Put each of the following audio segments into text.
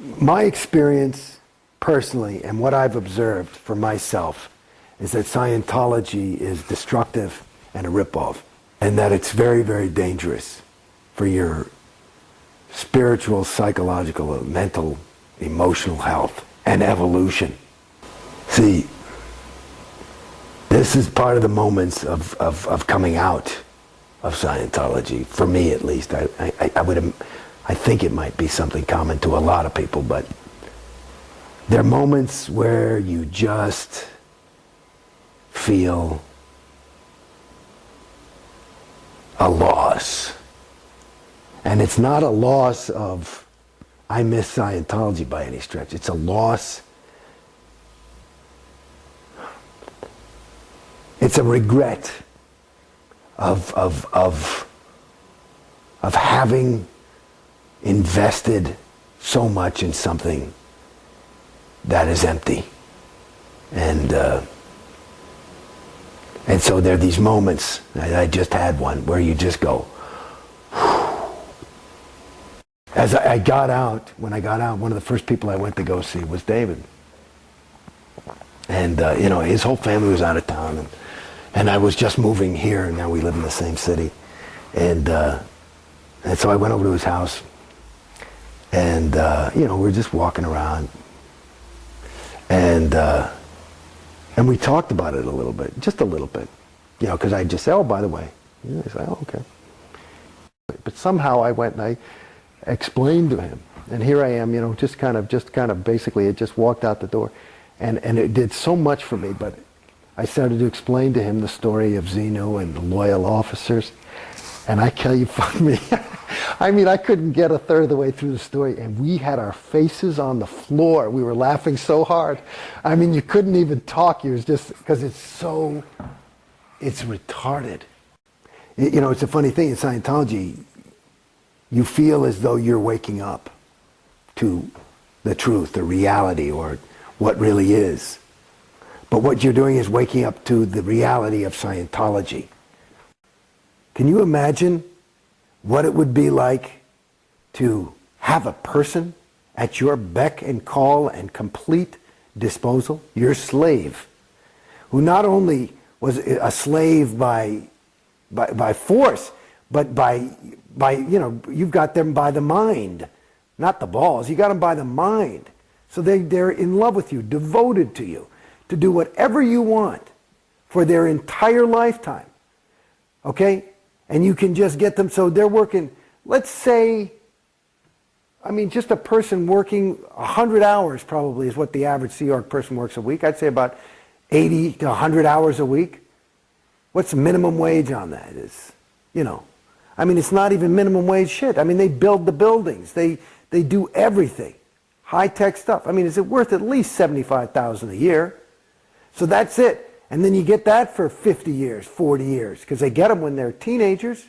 My experience personally and what I've observed for myself is that Scientology is destructive and a ripoff, and that it's very, very dangerous for your spiritual, psychological, mental, emotional health and evolution. See, this is part of the moments of coming out of Scientology, for me at least. I think it might be something common to a lot of people, but there are moments where you just feel a loss. And it's not a loss of, I miss Scientology by any stretch. It's a loss, it's a regret of having invested so much in something that is empty. And so there are these moments, I just had one, where you just go, as I got out, when I got out, one of the first people I went to go see was David. And, you know, his whole family was out of town, and I was just moving here, and now we live in the same city. And so I went over to his house, and, you know, we're just walking around, and we talked about it a little bit, just a little bit, you know, because I just said, oh, by the way. You know, I said, oh, okay. But somehow I went and I explained to him, and here I am, you know, just kind of basically, it just walked out the door, and it did so much for me. But I started to explain to him the story of XENU and the loyal officers, and I tell you, fuck me, I mean, I couldn't get a third of the way through the story, and we had our faces on the floor. We were laughing so hard. I mean, you couldn't even talk. You was just, because it's retarded. You know, it's a funny thing in Scientology. You feel as though you're waking up to the truth, the reality, or what really is. But what you're doing is waking up to the reality of Scientology. Can you imagine what it would be like to have a person at your beck and call and complete disposal, your slave, who not only was a slave by force, but by, you know, you've got them by the mind, not the balls, you got them by the mind. So they're in love with you, devoted to you, to do whatever you want for their entire lifetime, okay? And you can just get them, so they're working, let's say, I mean, just a person working 100 hours probably is what the average Sea Org person works a week. I'd say about 80 to 100 hours a week. What's the minimum wage on that is, you know, I mean, it's not even minimum wage shit. I mean, they build the buildings. They do everything. High-tech stuff. I mean, is it worth at least $75,000 a year? So that's it. And then you get that for 50 years, 40 years, because they get them when they're teenagers,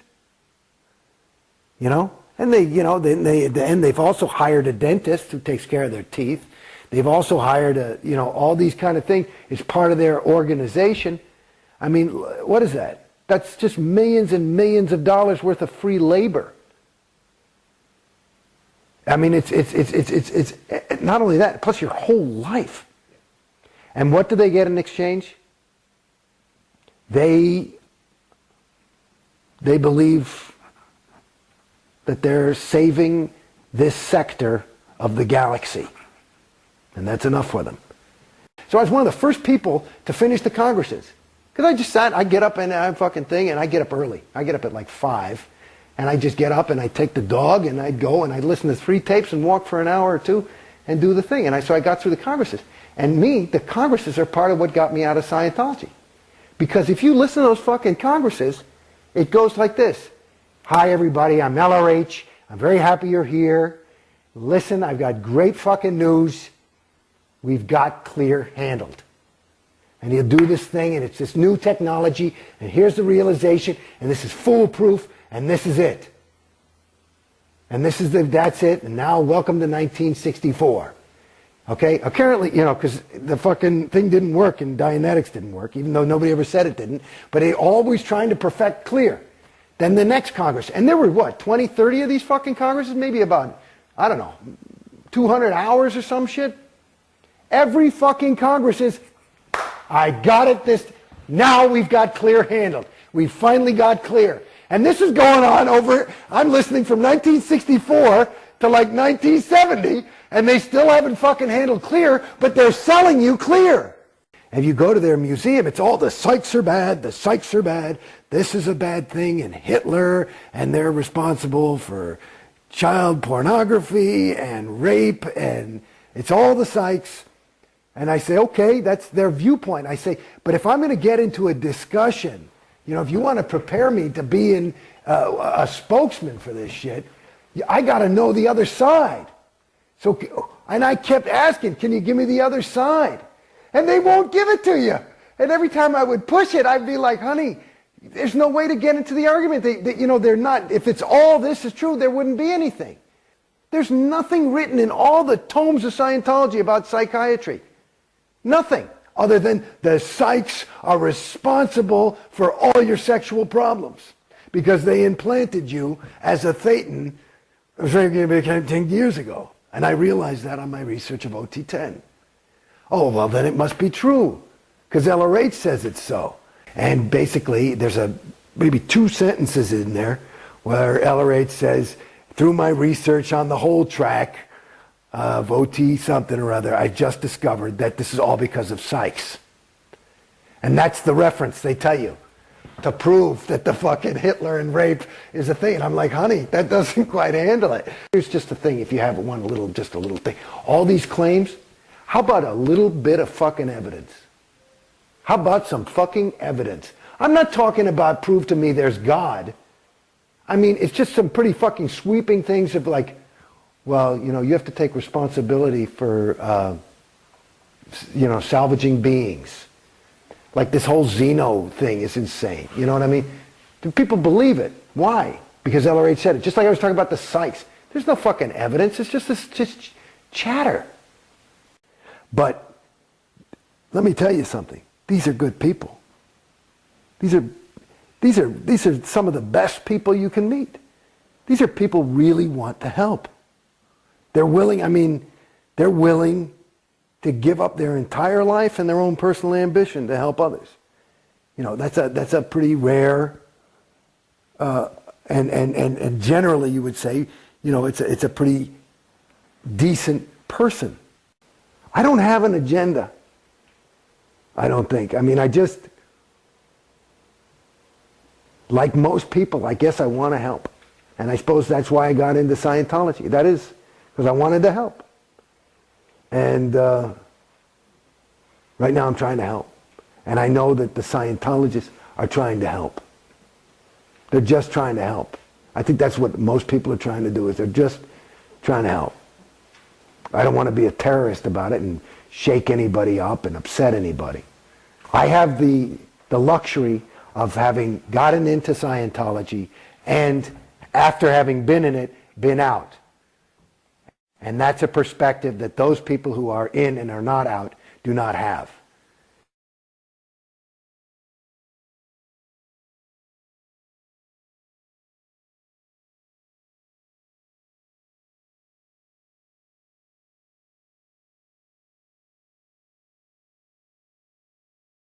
you know? And they, you know, and they've also hired a dentist who takes care of their teeth. They've also hired a, you know, all these kind of things. It's part of their organization. I mean, what is that? That's just millions and millions of dollars worth of free labor. I mean, it's not only that, plus your whole life. And what do they get in exchange? They believe that they're saving this sector of the galaxy. And that's enough for them. So I was one of the first people to finish the congresses. Because I just sat, I get up and I fucking thing, and I get up early. I get up at like 5. And I just get up and I take the dog and I'd go and I'd listen to 3 tapes and walk for an hour or 2 and do the thing. And so I got through the congresses. And the congresses are part of what got me out of Scientology. Because if you listen to those fucking congresses, it goes like this. Hi everybody, I'm LRH. I'm very happy you're here. Listen, I've got great fucking news. We've got clear handled. And he'll do this thing, and it's this new technology, and here's the realization, and this is foolproof, and this is it. And this is that's it, and now welcome to 1964. Okay? Apparently, you know, because the fucking thing didn't work, and Dianetics didn't work, even though nobody ever said it didn't, but they always trying to perfect clear. Then the next Congress, and there were what, 20, 30 of these fucking Congresses? Maybe about, I don't know, 200 hours or some shit. Every fucking Congress is, I got it now we've got clear handled. We finally got clear. And this is going on over, I'm listening from 1964 to like 1970, and they still haven't fucking handled clear, but they're selling you clear. And you go to their museum, it's all the Sykes are bad, the Sykes are bad, this is a bad thing, and Hitler, and they're responsible for child pornography and rape, and it's all the Sykes. And I say, okay, that's their viewpoint. I say, but if I'm going to get into a discussion, if you want to prepare me to be a spokesman for this shit, I got to know the other side. So, and I kept asking, can you give me the other side? And they won't give it to you. And every time I would push it, I'd be like, honey, there's no way to get into the argument. They're not, if it's all this is true, there wouldn't be anything. There's nothing written in all the tomes of Scientology about psychiatry. Nothing other than the Sykes are responsible for all your sexual problems because they implanted you as a Thetan 10 years ago. And I realized that on my research of OT10. Oh, well, then it must be true because LRH says it's so. And basically, there's maybe 2 sentences in there where LRH says, through my research on the whole track of OT something or other, I just discovered that this is all because of Sykes. And that's the reference they tell you to prove that the fucking Hitler and rape is a thing. And I'm like, honey, that doesn't quite handle it. Here's just a thing, if you have just a little thing. All these claims, how about a little bit of fucking evidence? How about some fucking evidence? I'm not talking about prove to me there's God. I mean, it's just some pretty fucking sweeping things of like, well, you have to take responsibility for, salvaging beings. Like this whole Xeno thing is insane. You know what I mean? Do people believe it? Why? Because LRH said it. Just like I was talking about the Sykes. There's no fucking evidence. It's just chatter. But let me tell you something. These are good people. These are some of the best people you can meet. These are people who really want to help. They're willing to give up their entire life and their own personal ambition to help others. That's a pretty rare, and generally you would say, it's a pretty decent person. I don't have an agenda. I don't think. I just, like most people, I guess I want to help. And I suppose that's why I got into Scientology. That is because I wanted to help. And right now I'm trying to help. And I know that the Scientologists are trying to help. They're just trying to help. I think that's what most people are trying to do, is they're just trying to help. I don't want to be a terrorist about it and shake anybody up and upset anybody. I have the luxury of having gotten into Scientology and after having been in it, been out. And that's a perspective that those people who are in and are not out do not have.